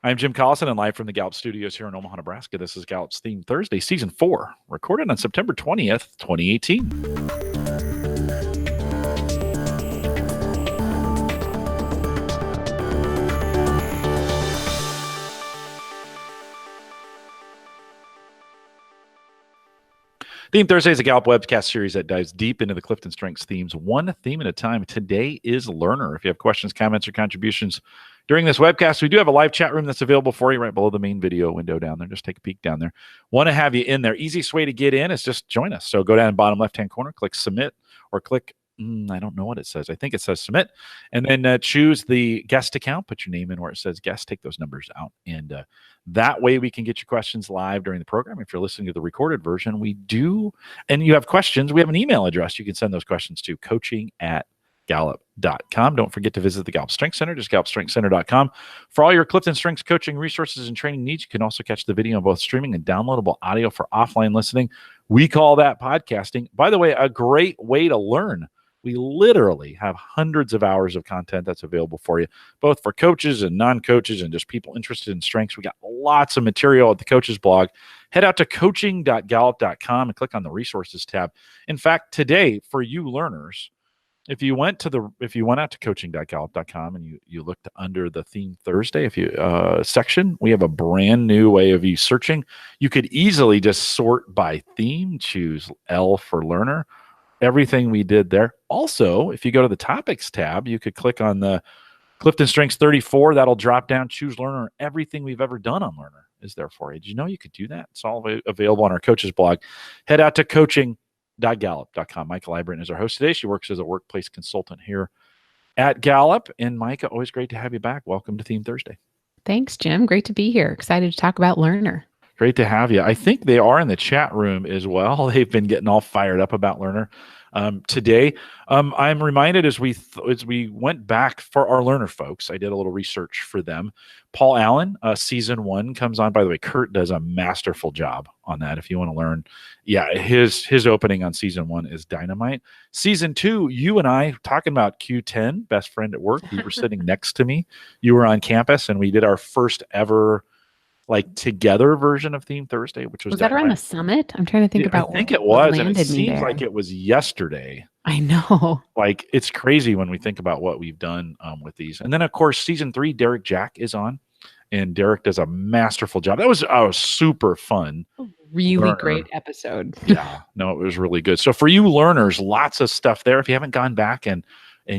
I'm Jim Collison and live from the Gallup studios here in Omaha, Nebraska. This is Gallup's Theme Thursday, Season 4, recorded on September 20th, 2018. Theme Thursday is a Gallup Webcast series that dives deep into the Clifton Strengths themes, one theme at a time. Today is Learner. If you have questions, comments, or contributions during this webcast, we do have a live chat room that's available for you right below the main video window down there. Just take a peek down there. Want to have you in there. Easiest way to get in is just join us. So go down in the bottom left-hand corner, click Submit, or click I don't know what it says. I think it says Submit. And then choose the guest account. Put your name in where it says guest. Take those numbers out. And that way we can get your questions live during the program. If you're listening to the recorded version, we do. And you have questions, we have an email address. You can send those questions to coaching@gallup.com. Don't forget to visit the Gallup Strengths Center, just gallupstrengthscenter.com. For all your Clifton Strengths coaching resources and training needs, you can also catch the video on both streaming and downloadable audio for offline listening. We call that podcasting. By the way, a great way to learn. We literally have hundreds of hours of content that's available for you, both for coaches and non-coaches and just people interested in strengths. We got lots of material at the coaches blog. Head out to coaching.gallup.com and click on the resources tab. In fact, today for you learners, if you went out to coaching.gallup.com and you looked under the Theme Thursday section, we have a brand new way of you searching. You could easily just sort by theme, choose L for learner. Everything we did there. Also, if you go to the topics tab, you could click on the Clifton Strengths 34. That'll drop down, choose learner. Everything we've ever done on learner is there for you. Did you know you could do that? It's all available on our coaches blog. Head out to coaching.gallup.com. Maika Leibbrandt is our host today. She works as a workplace consultant here at Gallup. And Maika, always great to have you back. Welcome to Theme Thursday. Thanks, Jim. Great to be here. Excited to talk about learner. Great to have you. I think they are in the chat room as well. They've been getting all fired up about learner today. I'm reminded as we went back for our learner folks, I did a little research for them. Paul Allen, season 1 comes on. By the way, Kurt does a masterful job on that. If you want to learn, his opening on season 1 is dynamite. Season 2, you and I talking about Q10, best friend at work. You were sitting next to me. You were on campus, and we did our first ever together version of Theme Thursday, which was that around the summit? I'm trying to think about. I think it was, and it seems like it was yesterday. I know. It's crazy when we think about what we've done with these. And then, of course, season 3, Derek Jack is on, and Derek does a masterful job. That was super fun. Really great episode. Yeah, no, it was really good. So for you learners, lots of stuff there. If you haven't gone back and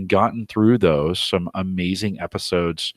gotten through those, some amazing episodes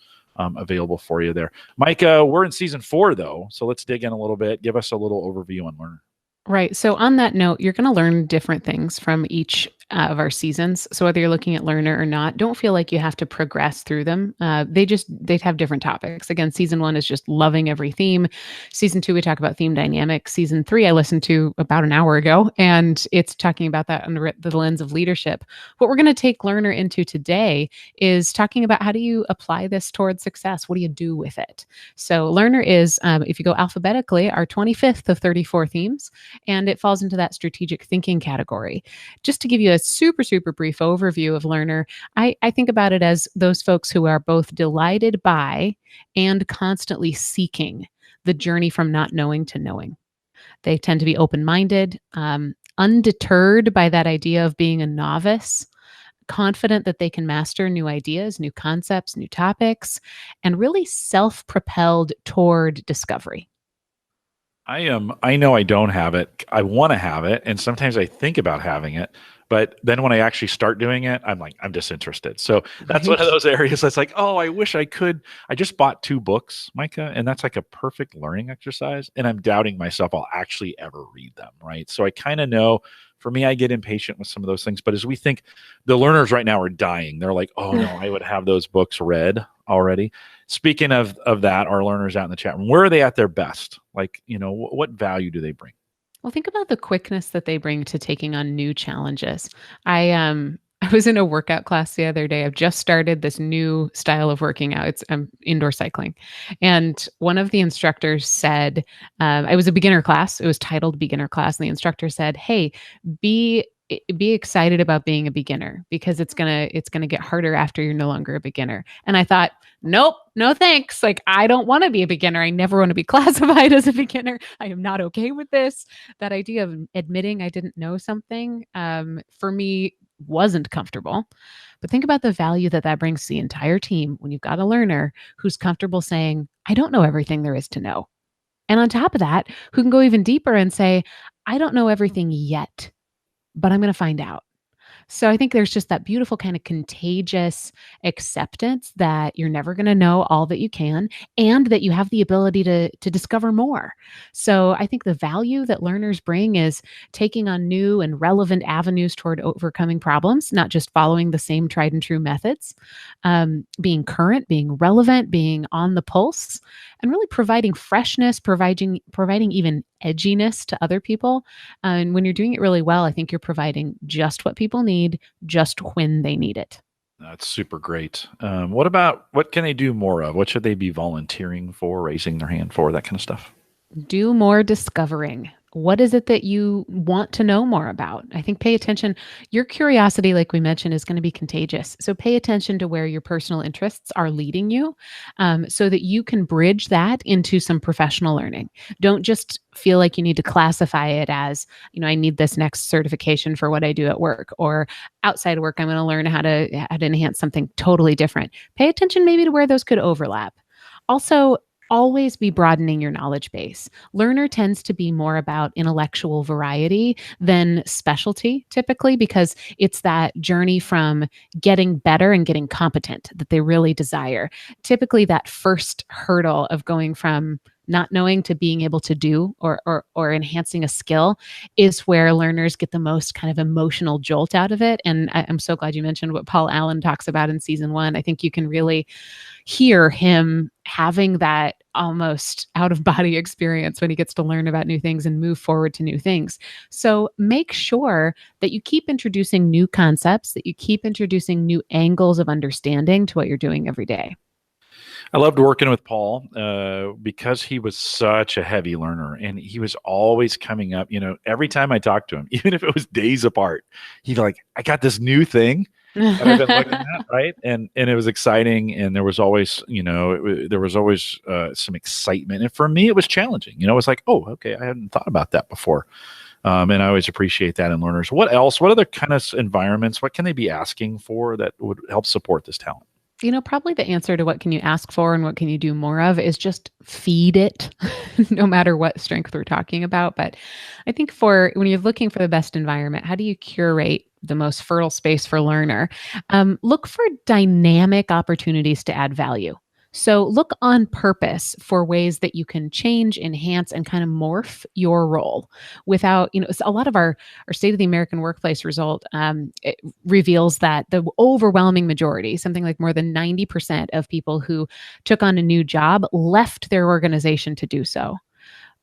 available for you there. Maika, we're in season 4 though, so let's dig in a little bit. Give us a little overview on learner. Right. So on that note, you're going to learn different things from each of our seasons. So whether you're looking at learner or not, don't feel like you have to progress through them. They'd have different topics. Again, season 1 is just loving every theme. Season 2, we talk about theme dynamics. Season 3, I listened to about an hour ago, and it's talking about that under the lens of leadership. What we're going to take learner into today is talking about how do you apply this towards success? What do you do with it? So learner is, if you go alphabetically, our 25th of 34 themes, and it falls into that strategic thinking category. Just to give you a super, super brief overview of learner, I think about it as those folks who are both delighted by and constantly seeking the journey from not knowing to knowing. They tend to be open-minded, undeterred by that idea of being a novice, confident that they can master new ideas, new concepts, new topics, and really self-propelled toward discovery. I know I don't have it. I want to have it. And sometimes I think about having it. But then when I actually start doing it, I'm disinterested. So that's one of those areas that's I wish I could. I just bought 2 books, Maika, and that's a perfect learning exercise. And I'm doubting myself I'll actually ever read them, right? So I kind of know, for me, I get impatient with some of those things. But as we think, the learners right now are dying. They're like, oh no, I would have those books read already. Speaking of that, our learners out in the chat room, where are they at their best? What value do they bring? Well, think about the quickness that they bring to taking on new challenges. I was in a workout class the other day. I've just started this new style of working out. It's indoor cycling. And one of the instructors said, it was a beginner class. It was titled beginner class. And the instructor said, hey, be be excited about being a beginner, because it's gonna get harder after you're no longer a beginner. And I thought, nope, no thanks. Like, I don't want to be a beginner. I never want to be classified as a beginner. I am not okay with this. That idea of admitting I didn't know something, for me, wasn't comfortable. But think about the value that that brings to the entire team when you've got a learner who's comfortable saying, I don't know everything there is to know. And on top of that, who can go even deeper and say, I don't know everything yet, but I'm going to find out. So I think there's just that beautiful kind of contagious acceptance that you're never going to know all that you can, and that you have the ability to discover more. So I think the value that learners bring is taking on new and relevant avenues toward overcoming problems, not just following the same tried and true methods, being current, being relevant, being on the pulse, and really providing freshness, providing even edginess to other people. And when you're doing it really well, I think you're providing just what people need, just when they need it. That's super great. What can they do more of? What should they be volunteering for, raising their hand for, that kind of stuff? Do more discovering. What is it that you want to know more about? I think pay attention. Your curiosity, like we mentioned, is going to be contagious. So pay attention to where your personal interests are leading you, so that you can bridge that into some professional learning. Don't just feel like you need to classify it as, I need this next certification for what I do at work, or outside of work, I'm going to learn how to enhance something totally different. Pay attention maybe to where those could overlap. Also, always be broadening your knowledge base. Learner tends to be more about intellectual variety than specialty typically, because it's that journey from getting better and getting competent that they really desire. Typically, that first hurdle of going from not knowing to being able to do, or enhancing a skill, is where learners get the most kind of emotional jolt out of it. And I'm so glad you mentioned what Paul Allen talks about in season 1. I think you can really hear him having that almost out of body experience when he gets to learn about new things and move forward to new things. So make sure that you keep introducing new concepts, that you keep introducing new angles of understanding to what you're doing every day. I loved working with Paul because he was such a heavy learner, and he was always coming up, every time I talked to him, even if it was days apart, he'd be like, I got this new thing that I've been looking at, right? And it was exciting, and there was always, there was always some excitement. And for me, it was challenging. It was like, oh, okay, I hadn't thought about that before. And I always appreciate that in learners. What else? What other kind of environments? What can they be asking for that would help support this talent? Probably the answer to what can you ask for and what can you do more of is just feed it, no matter what strength we're talking about. But I think when you're looking for the best environment, how do you curate the most fertile space for learner? Look for dynamic opportunities to add value. So look on purpose for ways that you can change, enhance, and kind of morph your role without, a lot of our State of the American Workplace result it reveals that the overwhelming majority, something like more than 90% of people who took on a new job left their organization to do so.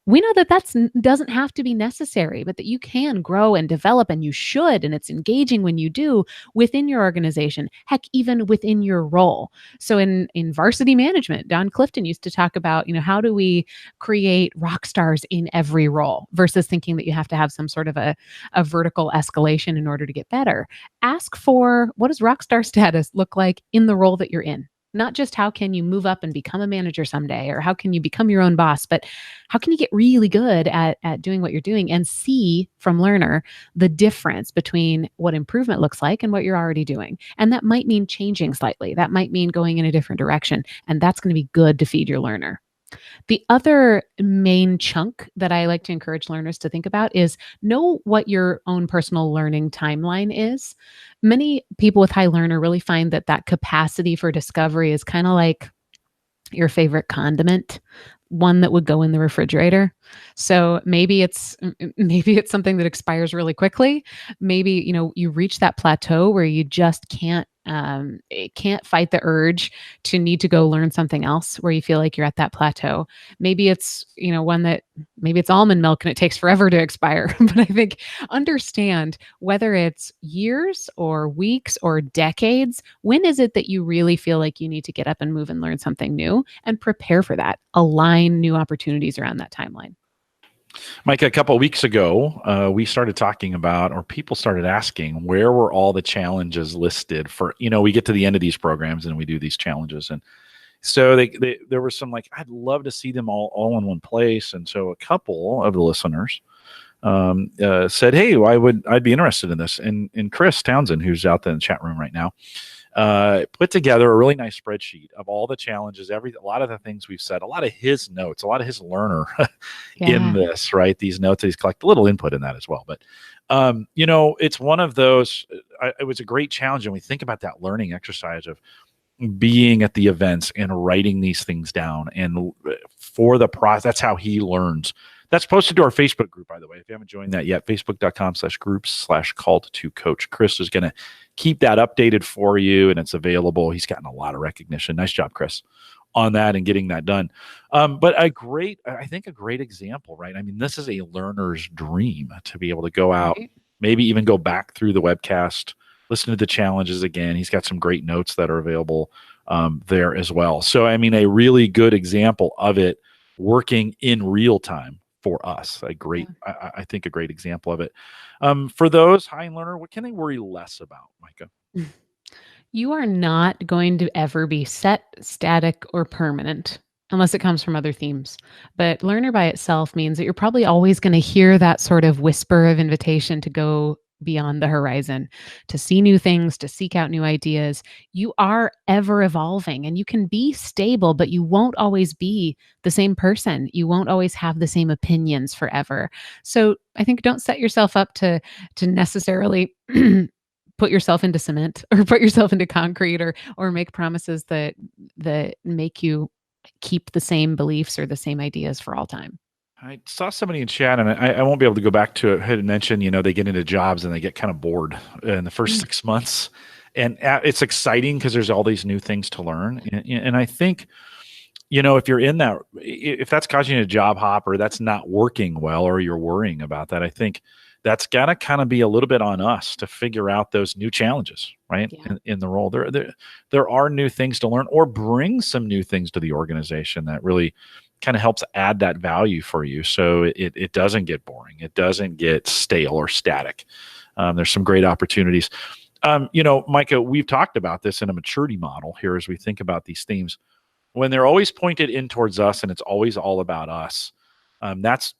We know that doesn't have to be necessary, but that you can grow and develop, and you should, and it's engaging when you do within your organization, heck, even within your role. So in varsity management, Don Clifton used to talk about, how do we create rock stars in every role versus thinking that you have to have some sort of a vertical escalation in order to get better. Ask for, what does rock star status look like in the role that you're in? Not just how can you move up and become a manager someday, or how can you become your own boss, but how can you get really good at doing what you're doing, and see from learner the difference between what improvement looks like and what you're already doing. And that might mean changing slightly. That might mean going in a different direction. And that's going to be good to feed your learner. The other main chunk that I like to encourage learners to think about is know what your own personal learning timeline is. Many people with high learner really find that capacity for discovery is kind of like your favorite condiment, one that would go in the refrigerator. So maybe it's something that expires really quickly. Maybe, you reach that plateau where you just can't fight the urge to need to go learn something else, where you feel like you're at that plateau. Maybe it's, maybe it's almond milk and it takes forever to expire. But I think understand whether it's years or weeks or decades, when is it that you really feel like you need to get up and move and learn something new, and prepare for that. Align new opportunities around that timeline. Mike, a couple of weeks ago, we started talking about, or people started asking, where were all the challenges listed for, we get to the end of these programs and we do these challenges. And so there was some like, I'd love to see them all in one place. And so a couple of the listeners said, hey, I'd be interested in this. And Chris Townsend, who's out there in the chat room right now, put together a really nice spreadsheet of all the challenges, a lot of the things we've said, a lot of his notes, a lot of his learner in this, right? These notes that he's collected, a little input in that as well. But, it's one of those, it was a great challenge. And we think about that learning exercise of being at the events and writing these things down. And for the process, that's how he learns. That's posted to our Facebook group, by the way. If you haven't joined that yet, facebook.com/groups/call2coach. Chris is going to keep that updated for you, and it's available. He's gotten a lot of recognition. Nice job, Chris, on that and getting that done. But I think a great example, right? I mean, this is a learner's dream to be able to go out, maybe even go back through the webcast, listen to the challenges again. He's got some great notes that are available there as well. So, I mean, a really good example of it working in real time for us. I think a great example of it. For those high learner, what can they worry less about, Maika? You are not going to ever be set, static, or permanent unless it comes from other themes. But learner by itself means that you're probably always going to hear that sort of whisper of invitation to go beyond the horizon, to see new things, to seek out new ideas. You are ever evolving, and you can be stable, but you won't always be the same person. You won't always have the same opinions forever. So I think don't set yourself up to necessarily put yourself into cement or put yourself into concrete or make promises that make you keep the same beliefs or the same ideas for all time. I saw somebody in chat, and I won't be able to go back to it. I had mentioned, they get into jobs and they get kind of bored in the first 6 months. And it's exciting because there's all these new things to learn. And I think, if you're in that, if that's causing you to job hop or that's not working well or you're worrying about that, I think that's got to kind of be a little bit on us to figure out those new challenges, right? Yeah. In the role. There are new things to learn or bring some new things to the organization that really kind of helps add that value for you, so it doesn't get boring, it doesn't get stale or static. There's some great opportunities. Maika, we've talked about this in a maturity model here as we think about these themes. When they're always pointed in towards us and it's always all about us, that's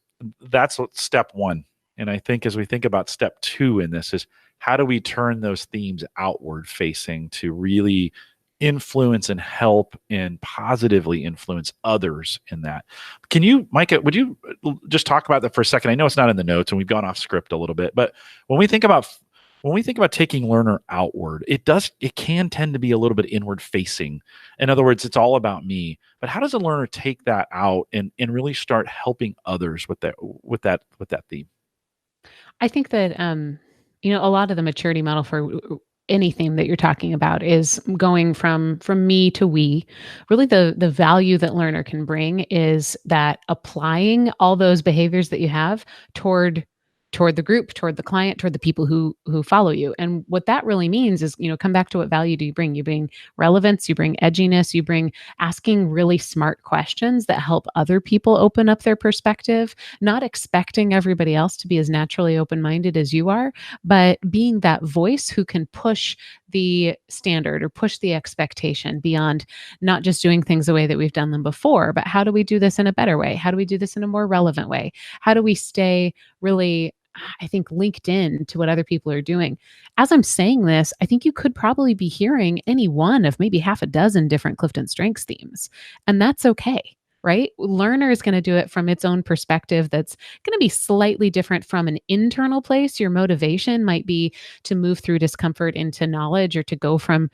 step one. And I think as we think about step two in this is how do we turn those themes outward facing to really influence and help and positively influence others in that. Can you, Maika, would you just talk about that for a second? I know it's not in the notes and we've gone off script a little bit, but when we think about taking learner outward, it can tend to be a little bit inward facing. In other words, it's all about me. But how does a learner take that out and really start helping others with that theme? I think that a lot of the maturity model for any theme that you're talking about is going from me to we. Really, the value that learner can bring is that applying all those behaviors that you have toward the group, toward the client, toward the people who follow you. And what that really means is, come back to what value do you bring? You bring relevance, you bring edginess, you bring asking really smart questions that help other people open up their perspective, not expecting everybody else to be as naturally open-minded as you are, but being that voice who can push the standard or push the expectation beyond not just doing things the way that we've done them before, but how do we do this in a better way? How do we do this in a more relevant way? How do we stay really, I think, linked in to what other people are doing? As I'm saying this, I think you could probably be hearing any one of maybe half a dozen different Clifton Strengths themes, and that's okay. Right? Learner is going to do it from its own perspective that's going to be slightly different from an internal place. Your motivation might be to move through discomfort into knowledge or to go from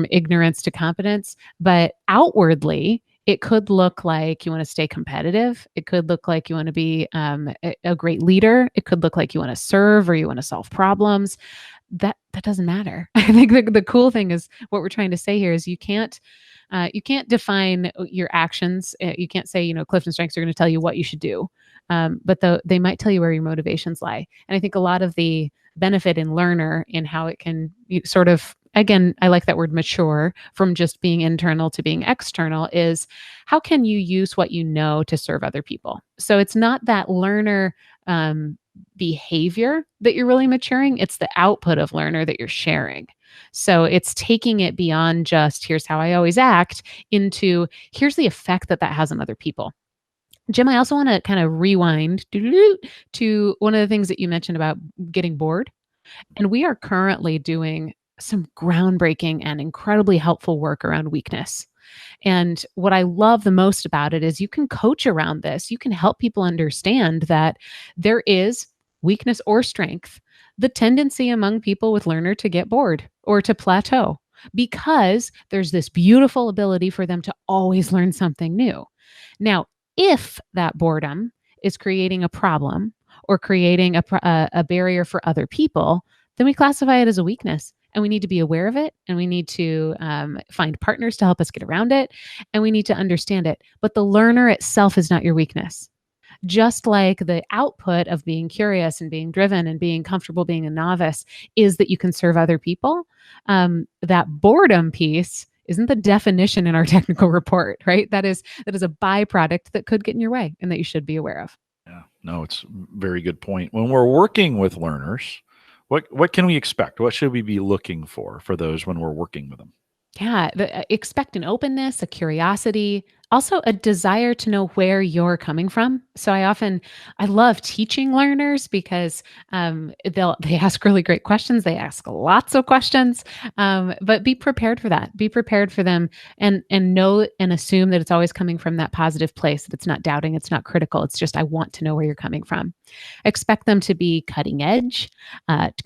ignorance to competence. But outwardly, it could look like you want to stay competitive. It could look like you want to be a great leader. It could look like you want to serve or you want to solve problems. That doesn't matter. I think the cool thing is what we're trying to say here is you can't define your actions. You can't say, Clifton Strengths are going to tell you what you should do, but they might tell you where your motivations lie. And I think a lot of the benefit in learner in how it can sort of again, I like that word mature from just being internal to being external, is how can you use what you know to serve other people? So it's not that learner behavior that you're really maturing, it's the output of learner that you're sharing. So it's taking it beyond just here's how I always act into here's the effect that that has on other people. Jim, I also want to kind of rewind to one of the things that you mentioned about getting bored. And we are currently doing some groundbreaking and incredibly helpful work around weakness. And what I love the most about it is you can coach around this. You can help people understand that there is weakness or strength, the tendency among people with learner to get bored or to plateau because there's this beautiful ability for them to always learn something new. Now, if that boredom is creating a problem or creating a barrier for other people, then we classify it as a weakness. And we need to be aware of it. And we need to find partners to help us get around it. And we need to understand it. But the learner itself is not your weakness. Just like the output of being curious and being driven and being comfortable being a novice is that you can serve other people, that boredom piece isn't the definition in our technical report, right? That is a byproduct that could get in your way and that you should be aware of. Yeah, no, it's a very good point. When we're working with learners, what can we expect? What should we be looking for those when we're working with them? Yeah, expect an openness, a curiosity, also a desire to know where you're coming from. So I love teaching learners because they ask really great questions. They ask lots of questions, but be prepared for that. Be prepared for them, and know and assume that it's always coming from that positive place. That it's not doubting, it's not critical. It's just I want to know where you're coming from. Expect them to be cutting edge,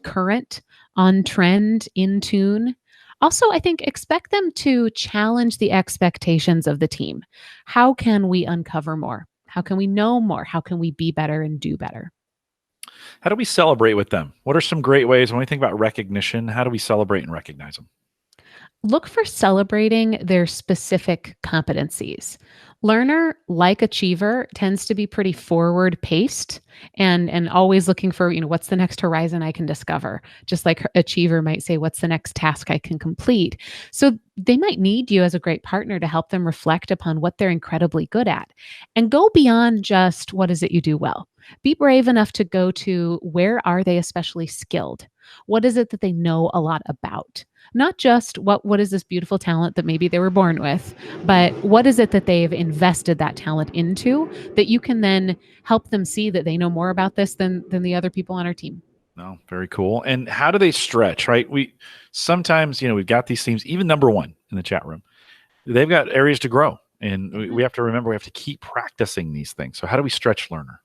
current, on trend, in tune. Also, I think expect them to challenge the expectations of the team. How can we uncover more? How can we know more? How can we be better and do better? How do we celebrate with them? What are some great ways when we think about recognition? How do we celebrate and recognize them? Look for celebrating their specific competencies. Learner, like achiever, tends to be pretty forward paced and always looking for, what's the next horizon I can discover? Just like achiever might say, what's the next task I can complete? So they might need you as a great partner to help them reflect upon what they're incredibly good at and go beyond just what is it you do well. Be brave enough to go to where are they especially skilled? What is it that they know a lot about? Not just what is this beautiful talent that maybe they were born with, but what is it that they've invested that talent into that you can then help them see that they know more about this than the other people on our team. No, very cool. And how do they stretch, right? We sometimes, we've got these themes, even number one in the chat room, they've got areas to grow. And we have to remember, we have to keep practicing these things. So how do we stretch learner?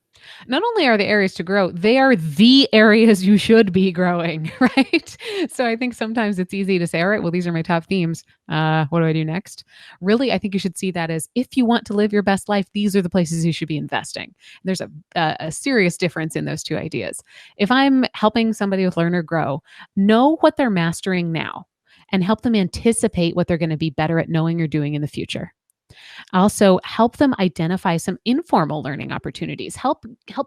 Not only are the areas to grow, they are the areas you should be growing, right? So I think sometimes it's easy to say, all right, well, these are my top themes. What do I do next? Really, I think you should see that as if you want to live your best life, these are the places you should be investing. There's a serious difference in those two ideas. If I'm helping somebody with learner grow, know what they're mastering now and help them anticipate what they're going to be better at knowing or doing in the future. Also, help them identify some informal learning opportunities. Help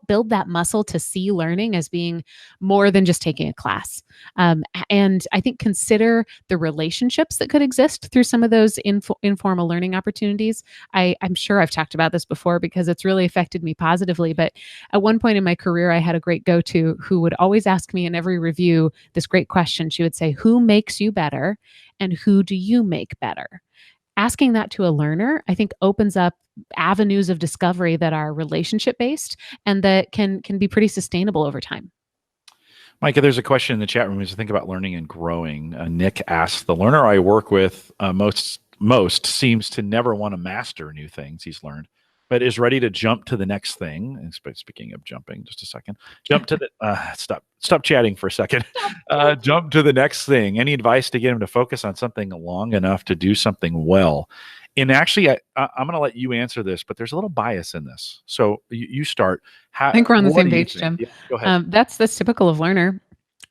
build that muscle to see learning as being more than just taking a class. And I think consider the relationships that could exist through some of those informal learning opportunities. I'm sure I've talked about this before because it's really affected me positively. But at one point in my career, I had a great go-to who would always ask me in every review this great question. She would say, "Who makes you better, and who do you make better?" Asking that to a learner, I think opens up avenues of discovery that are relationship based and that can be pretty sustainable over time. Maika, there's a question in the chat room as you think about learning and growing. Nick asks, the learner I work with most seems to never want to master new things he's learned, but is ready to jump to the next thing. And speaking of jumping, just a second, jump to the, stop chatting for a second. Jump to the next thing. Any advice to get him to focus on something long enough to do something well? And actually, I'm going to let you answer this, but there's a little bias in this. So you start. I think we're on the same page, Jim. Yeah, go ahead. That's typical of learner.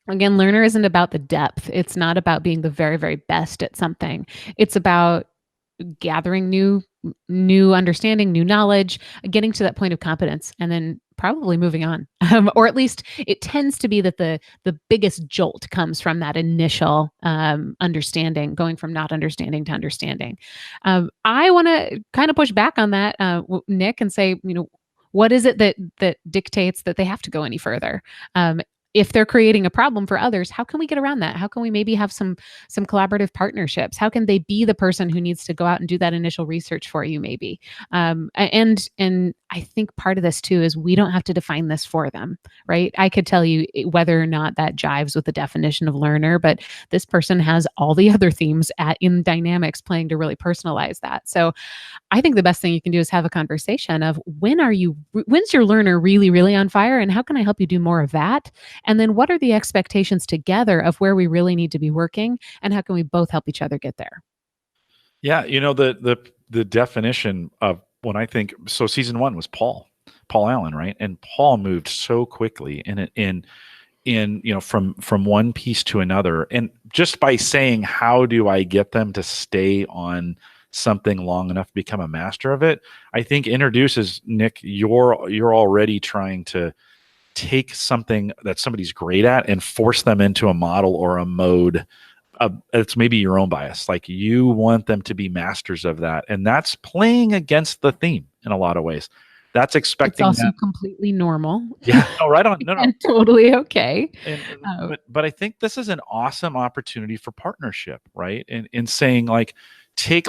Again, learner isn't about the depth. It's not about being the very, very best at something. It's about gathering new new understanding, new knowledge, getting to that point of competence, and then probably moving on. Or at least it tends to be that the biggest jolt comes from that initial understanding, going from not understanding to understanding. I want to kind of push back on that, Nick, and say, what is it that dictates that they have to go any further? If they're creating a problem for others, how can we get around that? How can we maybe have some collaborative partnerships? How can they be the person who needs to go out and do that initial research for you, maybe? And I think part of this too is we don't have to define this for them, right? I could tell you whether or not that jives with the definition of learner, but this person has all the other themes in dynamics playing to really personalize that. So I think the best thing you can do is have a conversation of when's your learner really, really on fire, and how can I help you do more of that? And then what are the expectations together of where we really need to be working, and how can we both help each other get there? Yeah, the definition of when I think so, season 1 was Paul Allen, right? And Paul moved so quickly from one piece to another, and just by saying, how do I get them to stay on something long enough to become a master of it, I think introduces, Nick, you're already trying to take something that somebody's great at and force them into a model or a mode. It's maybe your own bias. Like, you want them to be masters of that. And that's playing against the theme in a lot of ways. That's expecting. It's also completely normal. Yeah. No, right on. No. And totally okay. But I think this is an awesome opportunity for partnership, right? In saying, like,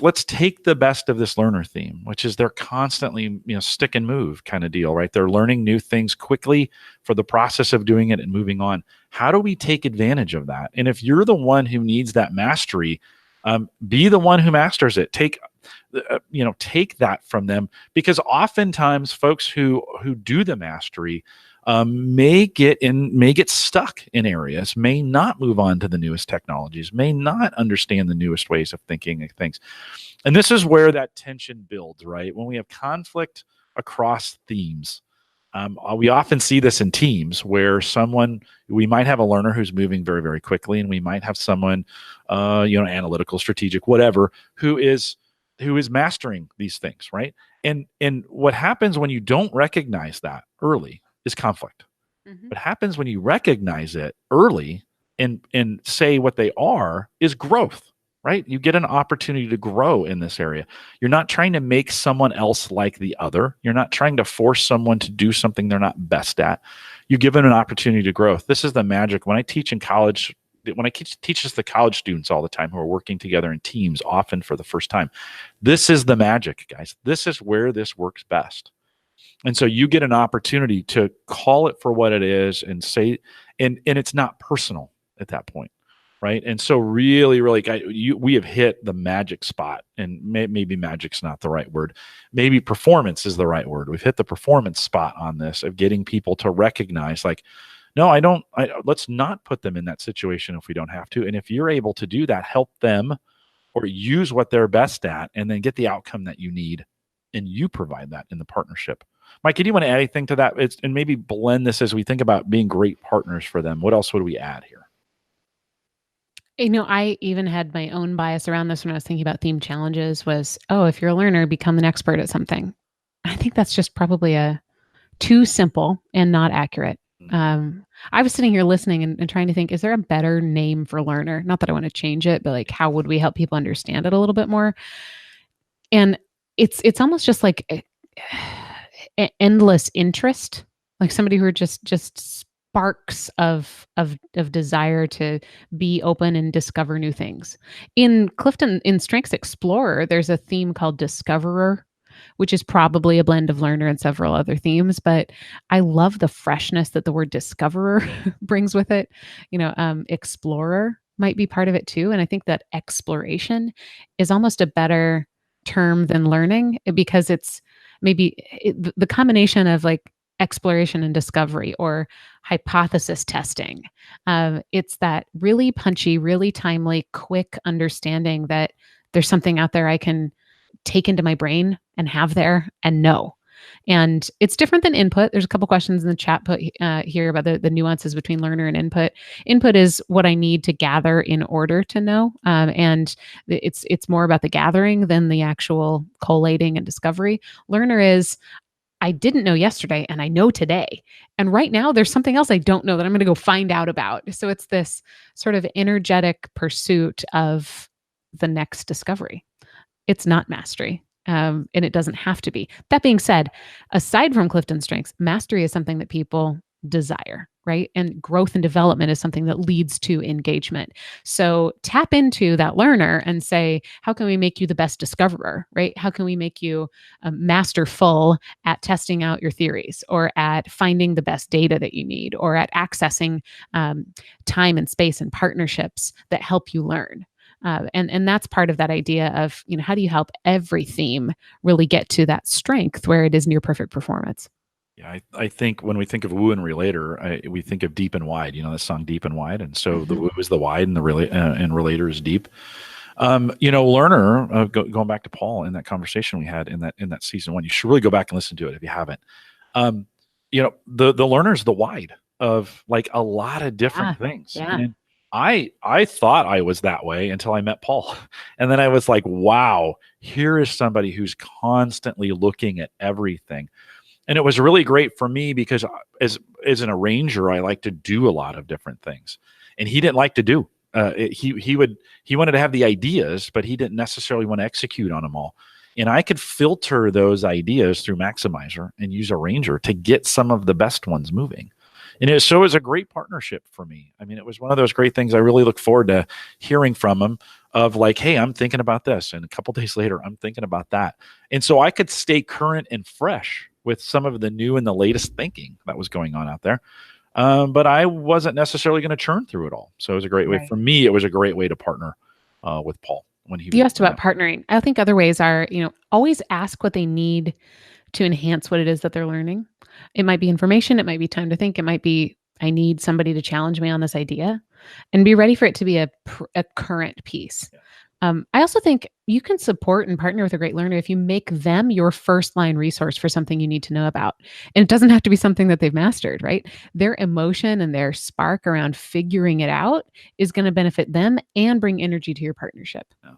let's take the best of this learner theme, which is they're constantly, stick and move kind of deal, right? They're learning new things quickly for the process of doing it and moving on. How do we take advantage of that? And if you're the one who needs that mastery, be the one who masters it. Take that from them, because oftentimes folks who do the mastery may get stuck in areas, may not move on to the newest technologies, may not understand the newest ways of thinking of things. And this is where that tension builds, right? When we have conflict across themes, we often see this in teams where we might have a learner who's moving very, very quickly, and we might have someone, analytical, strategic, whatever, who is mastering these things, right? And what happens when you don't recognize that early is conflict. Mm-hmm. What happens when you recognize it early and say what they are is growth, right? You get an opportunity to grow in this area. You're not trying to make someone else like the other. You're not trying to force someone to do something they're not best at. You give them an opportunity to grow. This is the magic. When I teach in college, when I teach this to college students all the time who are working together in teams, often for the first time, this is the magic, guys. This is where this works best. And so you get an opportunity to call it for what it is and say, and it's not personal at that point, right? And so really, we have hit the magic spot, and maybe magic's not the right word. Maybe performance is the right word. We've hit the performance spot on this of getting people to recognize, like, no, let's not put them in that situation if we don't have to. And if you're able to do that, help them or use what they're best at, and then get the outcome that you need. And you provide that in the partnership. Mike, do you want to add anything to that? And maybe blend this as we think about being great partners for them. What else would we add here? I even had my own bias around this when I was thinking about theme challenges was, if you're a learner, become an expert at something. I think that's just probably too simple and not accurate. I was sitting here listening and trying to think, is there a better name for learner? Not that I want to change it, but like, how would we help people understand it a little bit more? And it's almost just like endless interest, like somebody who just sparks of desire to be open and discover new things. In Clifton, in Strengths Explorer, there's a theme called Discoverer, which is probably a blend of learner and several other themes, but I love the freshness that the word discoverer brings with it. Explorer might be part of it too. And I think that exploration is almost a better term than learning, because it's maybe the combination of like exploration and discovery, or hypothesis testing. It's that really punchy, really timely, quick understanding that there's something out there I can take into my brain and have there and know. And it's different than input. There's a couple questions in the chat put here about the nuances between learner and input. Input is what I need to gather in order to know. And it's more about the gathering than the actual collating and discovery. Learner is, I didn't know yesterday and I know today. And right now there's something else I don't know that I'm going to go find out about. So it's this sort of energetic pursuit of the next discovery. It's not mastery. And it doesn't have to be. That being said, aside from Clifton Strengths, mastery is something that people desire, right? And growth and development is something that leads to engagement. So tap into that learner and say, how can we make you the best discoverer, right? How can we make you masterful at testing out your theories, or at finding the best data that you need, or at accessing time and space and partnerships that help you learn? And that's part of that idea of, how do you help every theme really get to that strength where it is near perfect performance? Yeah, I think when we think of woo and relator, we think of deep and wide. The song "Deep and Wide," and so the woo is the wide, and the and relator is deep. Learner, going back to Paul in that conversation we had in that season 1, you should really go back and listen to it if you haven't. The learner is the wide of like a lot of different things. Yeah. And I thought I was that way until I met Paul, and then I was like, wow, here is somebody who's constantly looking at everything. And it was really great for me because as an arranger, I like to do a lot of different things, and he didn't like to do. He wanted to have the ideas, but he didn't necessarily want to execute on them all. And I could filter those ideas through Maximizer and use Arranger to get some of the best ones moving. And it was a great partnership for me. I mean, it was one of those great things. I really look forward to hearing from him of like, hey, I'm thinking about this. And a couple days later, I'm thinking about that. And so I could stay current and fresh with some of the new and the latest thinking that was going on out there. But I wasn't necessarily going to churn through it all. So it was a great way. For me, it was a great way to partner with Paul. When you asked about partnering, I think other ways are, always ask what they need to enhance what it is that they're learning. It might be information. It might be time to think. It might be, I need somebody to challenge me on this idea, and be ready for it to be a current piece. I also think you can support and partner with a great learner if you make them your first line resource for something you need to know about. And it doesn't have to be something that they've mastered, right? Their emotion and their spark around figuring it out is going to benefit them and bring energy to your partnership. Yeah.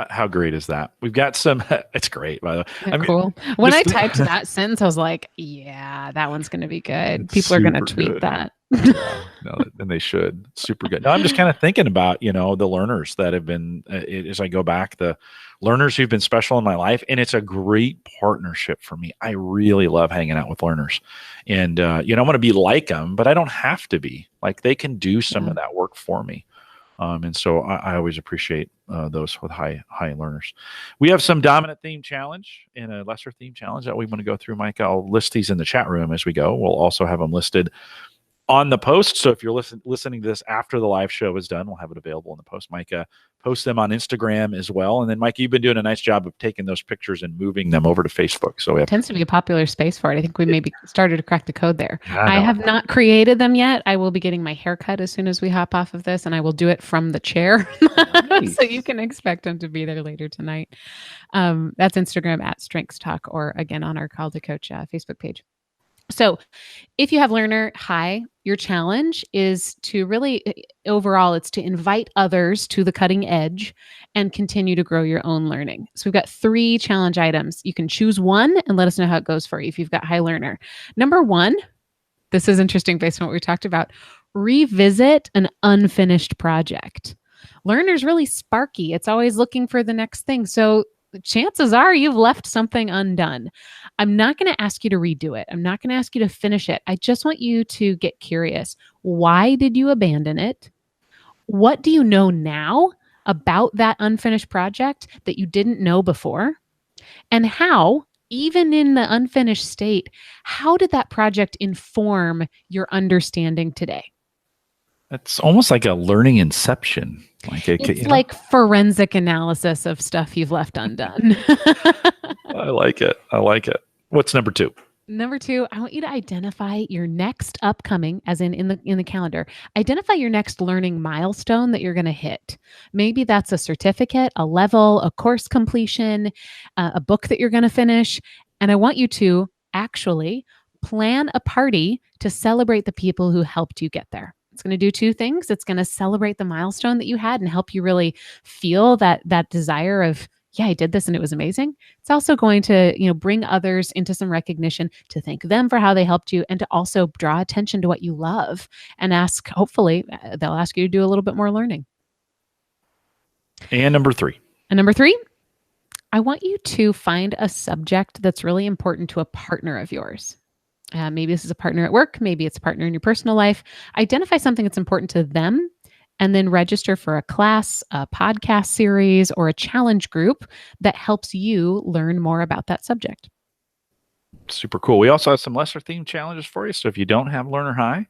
How great is that? We've got some, it's great, by the way. Cool. When I typed that sentence, I was like, yeah, that one's going to be good. People are going to tweet that. No, and they should. Super good. No, I'm just kind of thinking about, the learners that have been, as I go back, the learners who've been special in my life, and it's a great partnership for me. I really love hanging out with learners, and, I want to be like them, but I don't have to be. Like, they can do some of that work for me. And so I always appreciate those with high learners. We have some dominant theme challenge and a lesser theme challenge that we want to go through, Mike. I'll list these in the chat room as we go. We'll also have them listed on the post. So if you're listening to this after the live show is done, we'll have it available in the post. Micah, post them on Instagram as well. And then, Micah, you've been doing a nice job of taking those pictures and moving them over to Facebook. So it tends to be a popular space for it. I think we maybe started to crack the code there. I have not created them yet. I will be getting my haircut as soon as we hop off of this, and I will do it from the chair. Nice. So you can expect them to be there later tonight. That's Instagram at Strengths Talk, or again on our Call to Coach Facebook page. So if you have learner, your challenge is to really, overall, it's to invite others to the cutting edge and continue to grow your own learning. So we've got 3 challenge items. You can choose one and let us know how it goes for you if you've got high learner. Number 1, this is interesting based on what we talked about, revisit an unfinished project. Learner's really sparky. It's always looking for the next thing. So chances are you've left something undone. I'm not going to ask you to redo it. I'm not going to ask you to finish it. I just want you to get curious. Why did you abandon it? What do you know now about that unfinished project that you didn't know before? And how, even in the unfinished state, how did that project inform your understanding today? It's almost like a learning inception. It's like forensic analysis of stuff you've left undone. I like it. What's number 2? Number 2, I want you to identify your next upcoming, as in the calendar. Identify your next learning milestone that you're going to hit. Maybe that's a certificate, a level, a course completion, a book that you're going to finish. And I want you to actually plan a party to celebrate the people who helped you get there. It's going to do two things. It's going to celebrate the milestone that you had and help you really feel that desire of, yeah, I did this and it was amazing. It's also going to, bring others into some recognition, to thank them for how they helped you, and to also draw attention to what you love and hopefully they'll ask you to do a little bit more learning. And number three, I want you to find a subject that's really important to a partner of yours. Maybe this is a partner at work. Maybe it's a partner in your personal life. Identify something that's important to them, and then register for a class, a podcast series, or a challenge group that helps you learn more about that subject. Super cool. We also have some lesser themed challenges for you. So if you don't have Learner High,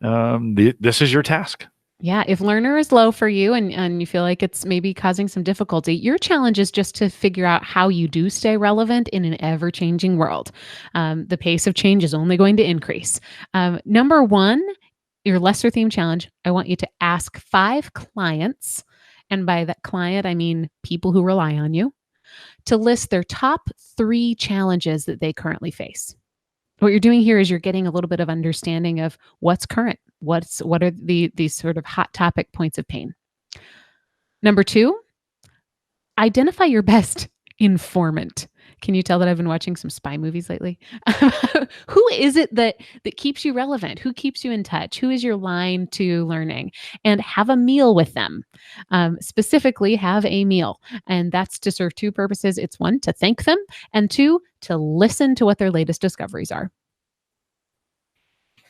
this is your task. Yeah, if learner is low for you and you feel like it's maybe causing some difficulty, your challenge is just to figure out how you do stay relevant in an ever-changing world. The pace of change is only going to increase. Number one, your lesser theme challenge, I want you to ask 5 clients, and by that client, I mean people who rely on you, to list their top 3 challenges that they currently face. What you're doing here is you're getting a little bit of understanding of what's current, what are these sort of hot topic points of pain. Number 2, identify your best informant. Can you tell that I've been watching some spy movies lately? Who is it that keeps you relevant? Who keeps you in touch? Who is your line to learning? And have a meal with them. Specifically, have a meal. And that's to serve 2 purposes. It's 1, to thank them, and 2, to listen to what their latest discoveries are.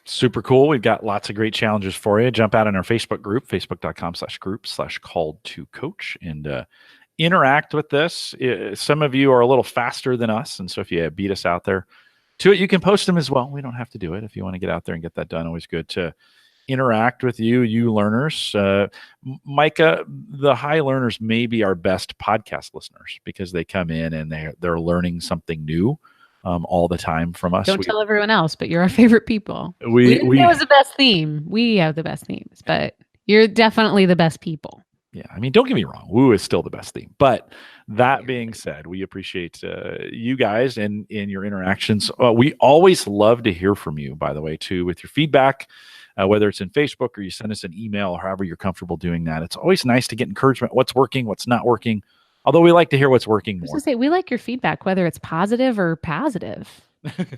Super cool. We've got lots of great challenges for you. Jump out in our Facebook group, facebook.com/group/called-to-coach, and interact with this. Some of you are a little faster than us, and so if you beat us out there to it, you can post them as well. We don't have to do it. If you want to get out there and get that done, always good to interact with you learners. Maika, the high learners may be our best podcast listeners because they come in and they're learning something new all the time from us. Don't tell everyone else, but you're our favorite people. We didn't know it was the best theme. We have the best themes, but you're definitely the best people. Yeah, I mean, don't get me wrong. Woo is still the best theme. But that being said, we appreciate you guys and your interactions. We always love to hear from you, by the way, too, with your feedback, whether it's in Facebook or you send us an email or however you're comfortable doing that. It's always nice to get encouragement. What's working, what's not working. Although we like to hear what's working more. I was going to say, we like your feedback, whether it's positive or positive.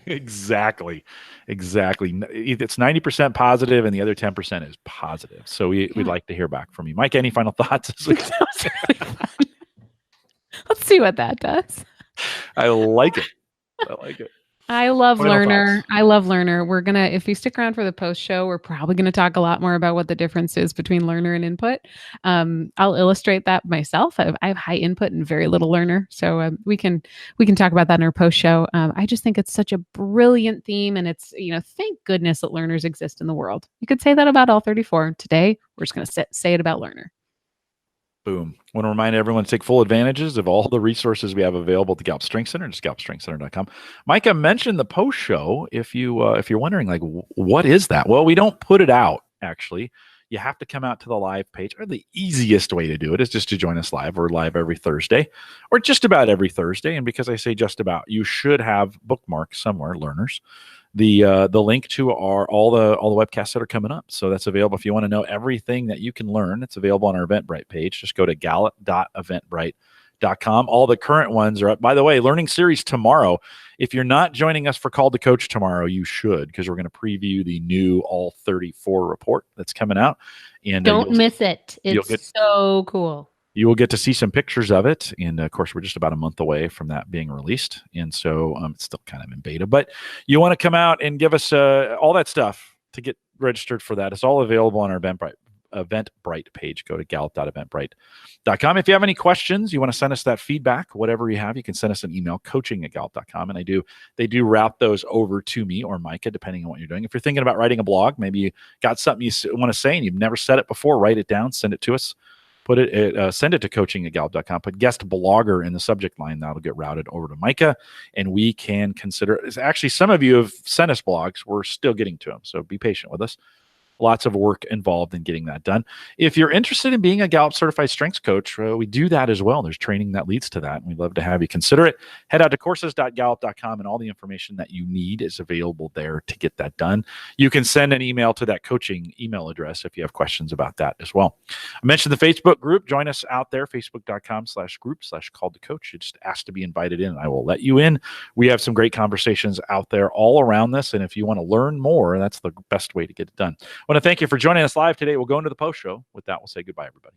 Exactly. It's 90% positive and the other 10% is positive. So we'd like to hear back from you. Mike, any final thoughts? Let's see what that does. I like it. I love Learner. We're going to, if you stick around for the post show, we're probably going to talk a lot more about what the difference is between learner and input. I'll illustrate that myself. I have high input and very little learner. So we can talk about that in our post show. I just think it's such a brilliant theme, and it's, thank goodness that learners exist in the world. You could say that about all 34. Today, we're just going to say it about learner. Boom. I want to remind everyone to take full advantages of all the resources we have available at the Gallup Strength Center, just gallupstrengthcenter.com. Maika mentioned the post show. If you're wondering, like, what is that? Well, we don't put it out, actually. You have to come out to the live page, or the easiest way to do it is just to join us live. We're live every Thursday, or just about every Thursday. And because I say just about, you should have bookmarked somewhere, learners, the link to all the webcasts that are coming up. So that's available. If you want to know everything that you can learn, it's available on our Eventbrite page. Just go to gallup.eventbrite.com. All the current ones are up. By the way, learning series tomorrow. If you're not joining us for Call to Coach tomorrow, you should, because we're going to preview the new All 34 report that's coming out. And don't miss it. It's so cool. You will get to see some pictures of it. And of course, we're just about a month away from that being released. And so it's still kind of in beta, but you want to come out and give us all that stuff to get registered for that. It's all available on our Eventbrite page. Go to gallup.eventbrite.com. If you have any questions, you want to send us that feedback, whatever you have, you can send us an email, coaching@gallup.com. And they do route those over to me or Maika, depending on what you're doing. If you're thinking about writing a blog, maybe you got something you want to say and you've never said it before, write it down, send it to us. Send it to coaching@gallup.com. Put guest blogger in the subject line. That'll get routed over to Maika, and we can consider. Actually, some of you have sent us blogs. We're still getting to them, so be patient with us. lots of work involved in getting that done. If you're interested in being a Gallup certified strengths coach, we do that as well. There's training that leads to that, and we'd love to have you consider it. Head out to courses.gallup.com, and all the information that you need is available there to get that done. You can send an email to that coaching email address if you have questions about that as well. I mentioned the Facebook group. Join us out there, facebook.com/group/called to coach. You just ask to be invited in, and I will let you in. We have some great conversations out there all around this, and if you want to learn more, that's the best way to get it done. I want to thank you for joining us live today. We'll go into the post show. With that, we'll say goodbye, everybody.